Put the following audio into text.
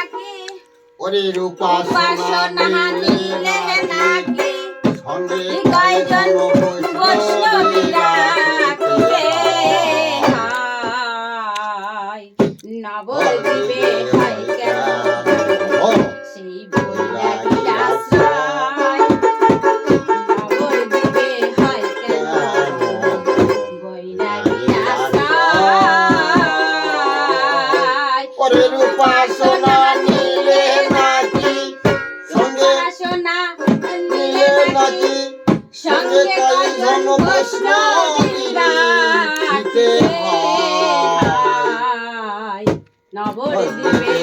নাকি ওরে উপাসনা নিলে নাকি সঙ্গে কয়জন বৈষ্ণবীরা নবদ্বীপে হয় কেন সেই বৈরাগীর আশ্রয় নবদ্বীপে হয় কেন বৈরাগীর আশ্রয় ওরে উপাসনা নিলে নাকি সঙ্গে উপাসনা নিলে নাকি সঙ্গে কয়জন বৈষ্ণবীরা নবদ্বীপে